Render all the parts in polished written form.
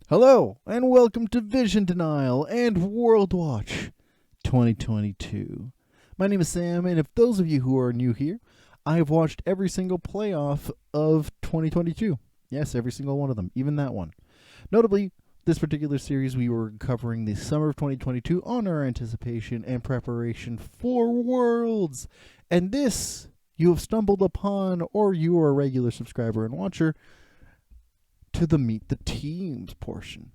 Hello, and welcome to Vision Denial and World Watch 2022. My name is Sam, and if those of you who are new here, I have watched every single playoff of 2022. Yes, every single one of them, even that one. Notably, this particular series we were covering the summer of 2022 on our anticipation and preparation for Worlds. And this you have stumbled upon, or you are a regular subscriber and watcher, to the Meet the Teams portion,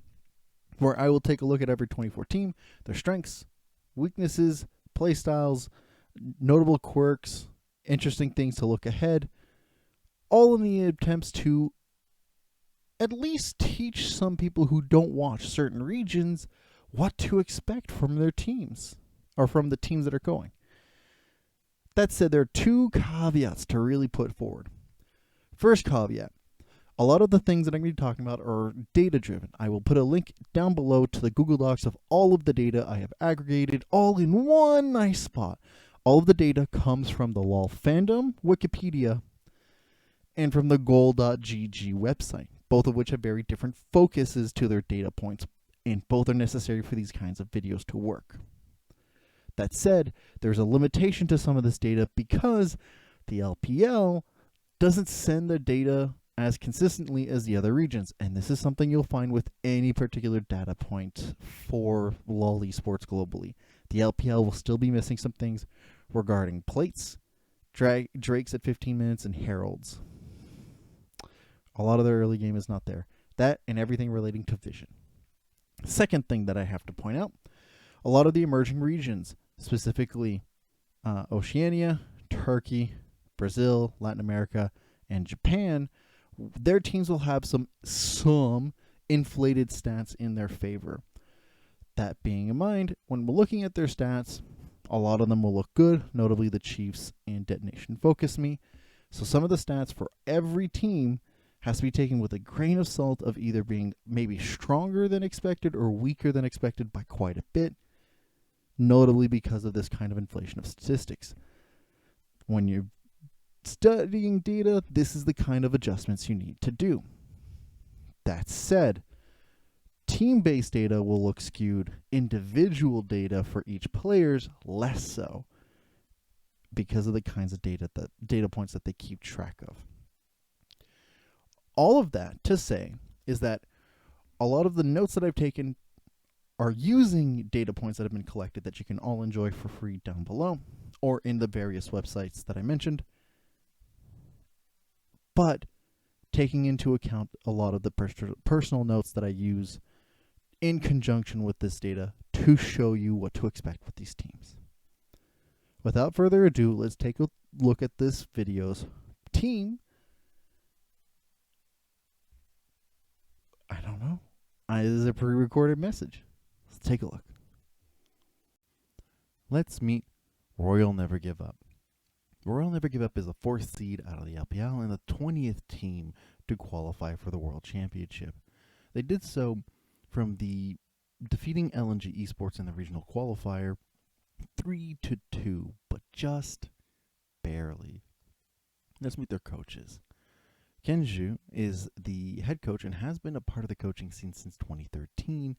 where I will take a look at every 24 team, their strengths, weaknesses, play styles, notable quirks, interesting things to look ahead, all in the attempts to at least teach some people who don't watch certain regions what to expect from their teams, or from the teams that are going. That said, there are two caveats to really put forward. First caveat: a lot of the things that I'm going to be talking about are data-driven. I will put a link down below to the Google Docs of all of the data I have aggregated all in one nice spot. All of the data comes from the LOL fandom, Wikipedia, and from the goal.gg website, both of which have very different focuses to their data points, and both are necessary for these kinds of videos to work. That said, there's a limitation to some of this data because the LPL doesn't send the data as consistently as the other regions, and this is something you'll find with any particular data point for LoL esports globally. The LPL will still be missing some things regarding plates, drakes at 15 minutes, and heralds. A lot of the early game is not there. That and everything relating to vision. Second thing that I have to point out, a lot of the emerging regions, specifically Oceania, Turkey, Brazil, Latin America, and Japan, their teams will have some inflated stats in their favor. That being in mind, when we're looking at their stats, a lot of them will look good, notably the Chiefs and Detonation Focus Me. So some of the stats for every team has to be taken with a grain of salt of either being maybe stronger than expected or weaker than expected by quite a bit, notably because of this kind of inflation of statistics. When you're studying data, this is the kind of adjustments you need to do. That said, team-based data will look skewed. Individual data for each player's less so, because of the kinds of data points that they keep track of. All of that to say is that a lot of the notes that I've taken are using data points that have been collected that you can all enjoy for free down below, or in the various websites that I mentioned, but taking into account a lot of the personal notes that I use in conjunction with this data to show you what to expect with these teams. Without further ado, let's take a look at this video's team. I don't know. This is a pre-recorded message. Let's take a look. Let's meet Royal Never Give Up. Royal Never Give Up is the 4th seed out of the LPL and the 20th team to qualify for the World Championship. They did so from the defeating LNG Esports in the regional qualifier 3-2, but just barely. Let's meet their coaches. Kenju is the head coach and has been a part of the coaching scene since 2013,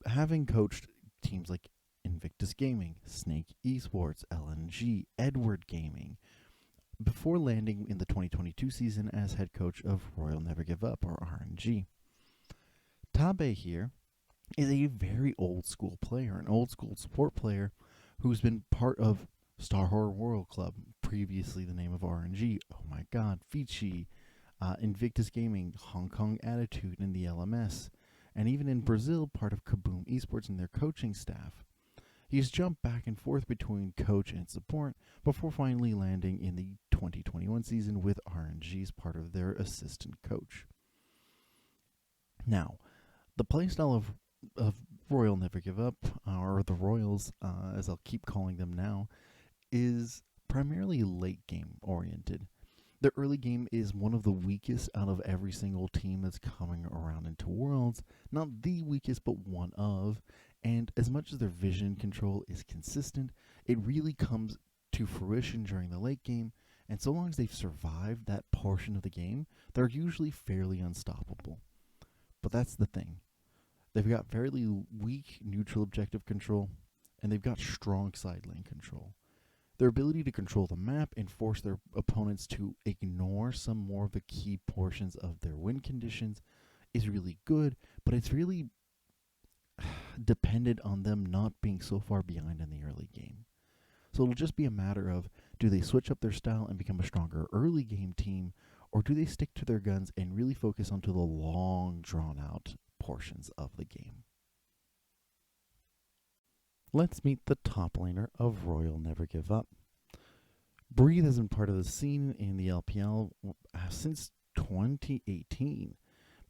having coached teams like Invictus Gaming, Snake Esports, LNG, Edward Gaming, before landing in the 2022 season as head coach of Royal Never Give Up, or RNG. Tabe here is a very old school player, an old school support player who's been part of Star Horror World Club, previously the name of RNG, oh my god, Vici, Invictus Gaming, Hong Kong Attitude in the LMS, and even in Brazil, part of Kaboom Esports and their coaching staff. He's jumped back and forth between coach and support before finally landing in the 2021 season with RNG as part of their assistant coach. Now, the playstyle of Royal Never Give Up, or the Royals, as I'll keep calling them now, is primarily late game oriented. The early game is one of the weakest out of every single team that's coming around into Worlds. Not the weakest, but one of. And as much as their vision control is consistent, it really comes to fruition during the late game. And so long as they've survived that portion of the game, they're usually fairly unstoppable. But that's the thing. They've got fairly weak neutral objective control, and they've got strong side lane control. Their ability to control the map and force their opponents to ignore some more of the key portions of their win conditions is really good, but it's really dependent on them not being so far behind in the early game. So it'll just be a matter of, do they switch up their style and become a stronger early game team, or do they stick to their guns and really focus onto the long, drawn-out portions of the game? Let's meet the top laner of Royal Never Give Up. Breathe has been part of the scene in the LPL since 2018,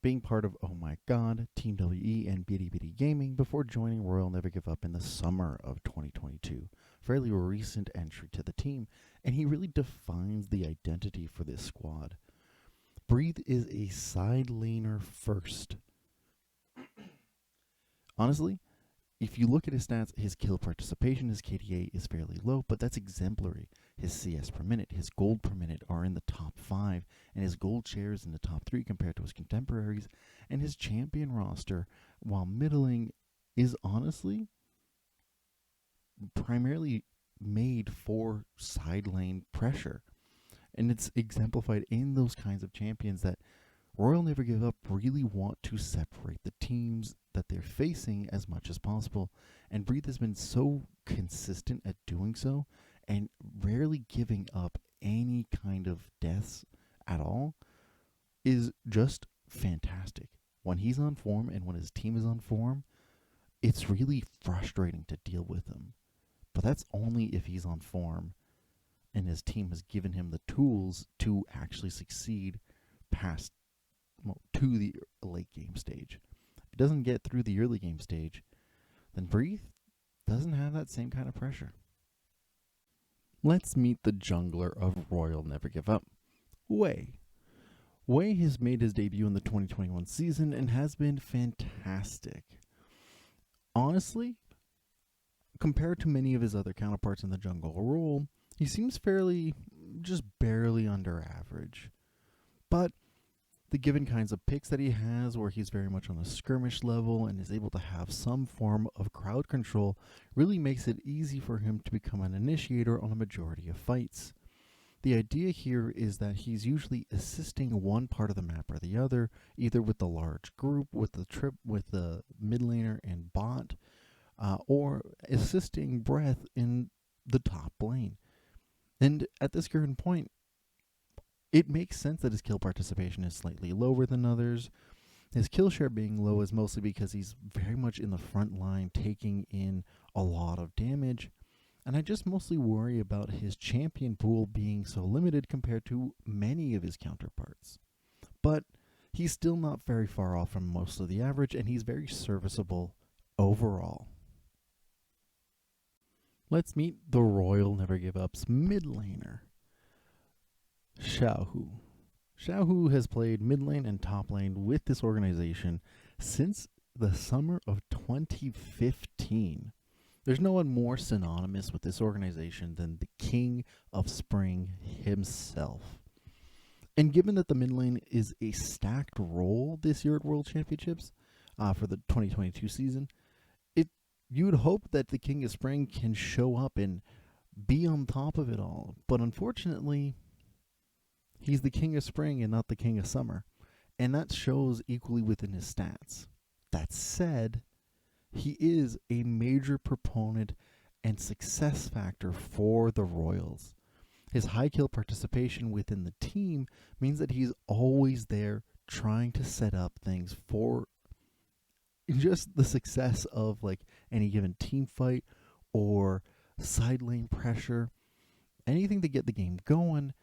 being part of Oh My God, Team WE, and Bitty Bitty Gaming before joining Royal Never Give Up in the summer of 2022. Fairly recent entry to the team, and he really defines the identity for this squad. Breathe is a side laner first. Honestly, if you look at his stats, his kill participation, his KDA is fairly low, but that's exemplary. His CS per minute, his gold per minute are in the top 5, and his gold shares in the top 3 compared to his contemporaries, and his champion roster, while middling, is honestly primarily made for side lane pressure. And it's exemplified in those kinds of champions that Royal Never Give Up really want to separate the teams that they're facing as much as possible. And Breathe has been so consistent at doing so and rarely giving up any kind of deaths at all is just fantastic. When he's on form and when his team is on form, it's really frustrating to deal with him. But that's only if he's on form and his team has given him the tools to actually succeed to the late game stage. If it doesn't get through the early game stage, then Breathe doesn't have that same kind of pressure. Let's meet the jungler of Royal Never Give Up, Wei. Wei has made his debut in the 2021 season and has been fantastic. Honestly, compared to many of his other counterparts in the jungle role, he seems fairly, just barely under average. But the given kinds of picks that he has, where he's very much on a skirmish level and is able to have some form of crowd control, really makes it easy for him to become an initiator on a majority of fights. The idea here is that he's usually assisting one part of the map or the other, either with the large group, with the mid laner and bot, or assisting Breath in the top lane. And at this current point, it makes sense that his kill participation is slightly lower than others. His kill share being low is mostly because he's very much in the front line, taking in a lot of damage. And I just mostly worry about his champion pool being so limited compared to many of his counterparts. But he's still not very far off from most of the average, and he's very serviceable overall. Let's meet the Royal Never Give Up's mid laner, Xiaohu. Xiaohu has played mid lane and top lane with this organization since the summer of 2015. There's no one more synonymous with this organization than the King of Spring himself. And given that the mid lane is a stacked role this year at World Championships for the 2022 season, you would hope that the King of Spring can show up and be on top of it all. But unfortunately, he's the King of Spring and not the King of Summer. And that shows equally within his stats. That said, he is a major proponent and success factor for the Royals. His high kill participation within the team means that he's always there trying to set up things for just the success of like any given team fight or side lane pressure, anything to get the game going.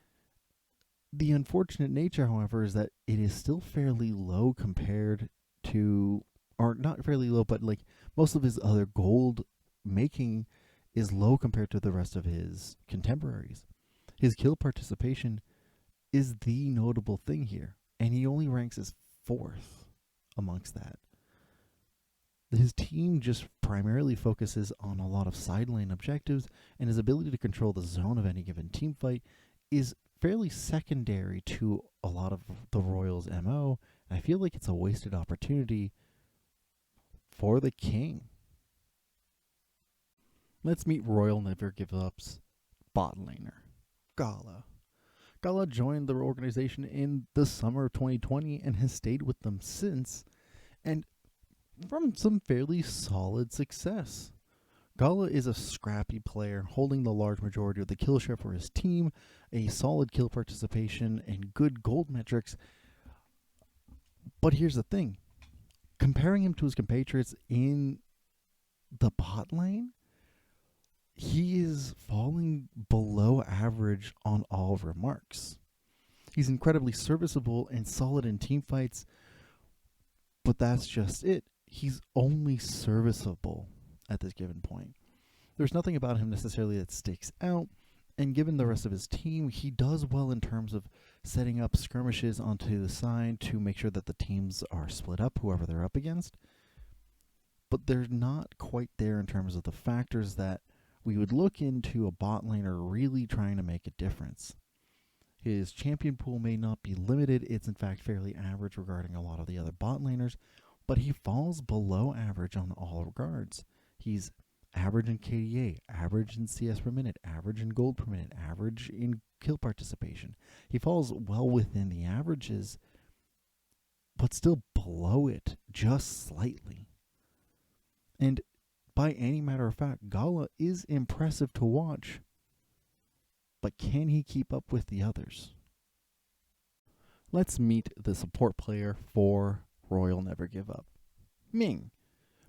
The unfortunate nature, however, is that it is still fairly low compared to, or not fairly low, but like most of his other gold making is low compared to the rest of his contemporaries. His kill participation is the notable thing here, and he only ranks as 4th amongst that. His team just primarily focuses on a lot of side lane objectives, and his ability to control the zone of any given team fight is fairly secondary to a lot of the Royals' MO, and I feel like it's a wasted opportunity for the king. Let's meet Royal Never Give Up's bot laner, GALA. GALA joined the organization in the summer of 2020 and has stayed with them since, and from some fairly solid success. GALA is a scrappy player, holding the large majority of the kill share for his team, a solid kill participation, and good gold metrics. But here's the thing. Comparing him to his compatriots in the bot lane, he is falling below average on all remarks. He's incredibly serviceable and solid in team fights, but that's just it. He's only serviceable at this given point. There's nothing about him necessarily that sticks out, and given the rest of his team, he does well in terms of setting up skirmishes onto the side to make sure that the teams are split up, whoever they're up against. But they're not quite there in terms of the factors that we would look into a bot laner really trying to make a difference. His champion pool may not be limited, it's in fact fairly average regarding a lot of the other bot laners, but he falls below average on all regards. He's average in KDA, average in CS per minute, average in gold per minute, average in kill participation. He falls well within the averages, but still below it just slightly. And by any matter of fact, GALA is impressive to watch, but can he keep up with the others? Let's meet the support player for Royal Never Give Up, Ming.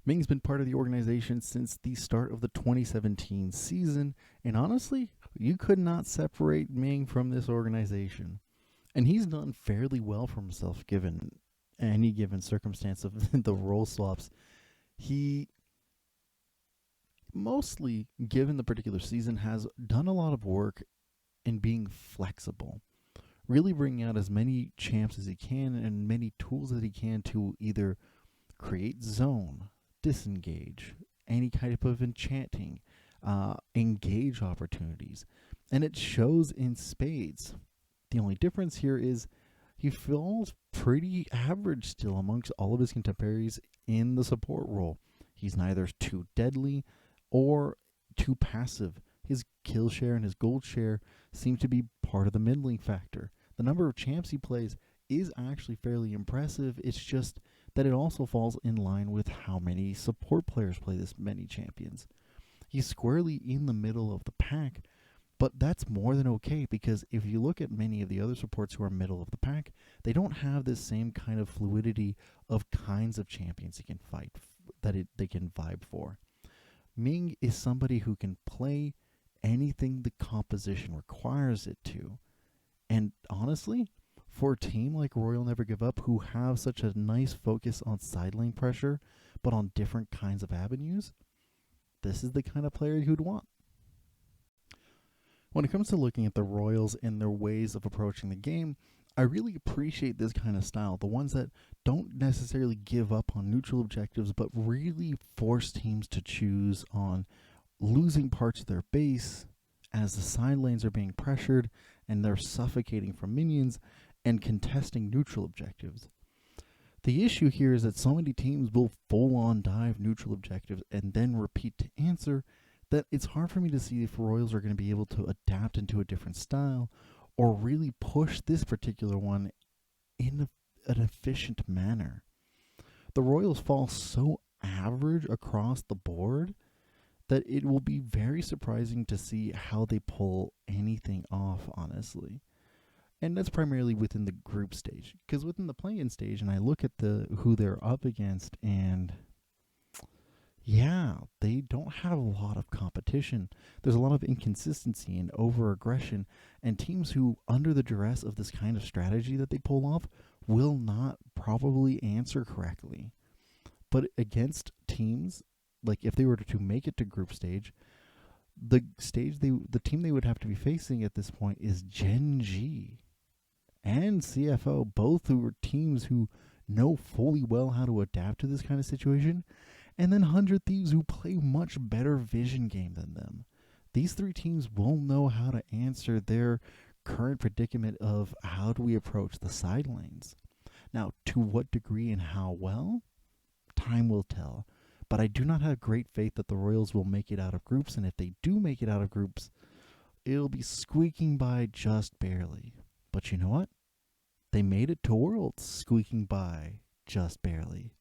Ming's been part of the organization since the start of the 2017 season, and honestly, you could not separate Ming from this organization. And he's done fairly well for himself given any given circumstance of the role swaps. He, mostly given the particular season, has done a lot of work in being flexible, really bringing out as many champs as he can and many tools that he can to either create zone, disengage, any type of enchanting, engage opportunities, and it shows in spades. The only difference here is he falls pretty average still amongst all of his contemporaries in the support role. He's neither too deadly or too passive. His kill share and his gold share seem to be part of the middling factor. The number of champs he plays is actually fairly impressive. It's just that it also falls in line with how many support players play this many champions. He's squarely in the middle of the pack, but that's more than okay, because if you look at many of the other supports who are middle of the pack, they don't have this same kind of fluidity of kinds of champions he can fight, they can vibe for. Ming is somebody who can play anything the composition requires it to. And honestly, for a team like Royal Never Give Up, who have such a nice focus on side lane pressure, but on different kinds of avenues, this is the kind of player you'd want. When it comes to looking at the Royals and their ways of approaching the game, I really appreciate this kind of style. The ones that don't necessarily give up on neutral objectives, but really force teams to choose on losing parts of their base as the side lanes are being pressured and they're suffocating from minions and contesting neutral objectives. The issue here is that so many teams will full-on dive neutral objectives and then repeat to answer that it's hard for me to see if Royals are going to be able to adapt into a different style or really push this particular one in an efficient manner. The Royals fall so average across the board that it will be very surprising to see how they pull anything off, honestly. And that's primarily within the group stage, because within the play-in stage, and I look at who they're up against, and yeah, they don't have a lot of competition. There's a lot of inconsistency and over-aggression, and teams who, under the duress of this kind of strategy that they pull off, will not probably answer correctly. But against teams, like if they were to make it to group stage, the team they would have to be facing at this point is Gen G. and CFO, both who are teams who know fully well how to adapt to this kind of situation, and then 100 Thieves who play much better vision game than them. These three teams will know how to answer their current predicament of how do we approach the side lanes. Now, to what degree and how well, time will tell. But I do not have great faith that the Royals will make it out of groups, and if they do make it out of groups, it'll be squeaking by just barely. But you know what? They made it to Worlds squeaking by just barely.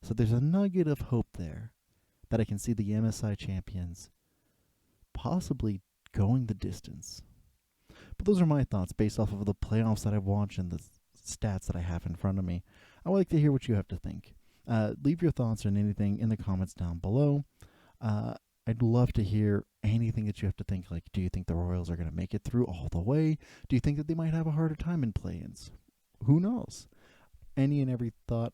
So there's a nugget of hope there that I can see the MSI champions possibly going the distance. But those are my thoughts based off of the playoffs that I've watched and the stats that I have in front of me. I would like to hear what you have to think. Leave your thoughts on anything in the comments down below. I'd love to hear anything that you have to think. Like, do you think the Royals are going to make it through all the way? Do you think that they might have a harder time in play-ins? Who knows? Any and every thought,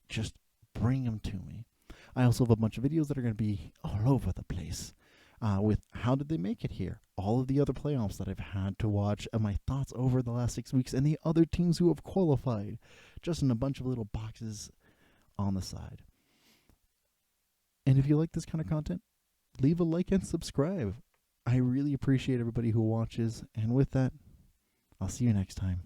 just bring them to me. I also have a bunch of videos that are going to be all over the place with how did they make it here, all of the other playoffs that I've had to watch, and my thoughts over the last 6 weeks, and the other teams who have qualified, just in a bunch of little boxes on the side. And if you like this kind of content, leave a like and subscribe. I really appreciate everybody who watches, and with that, I'll see you next time.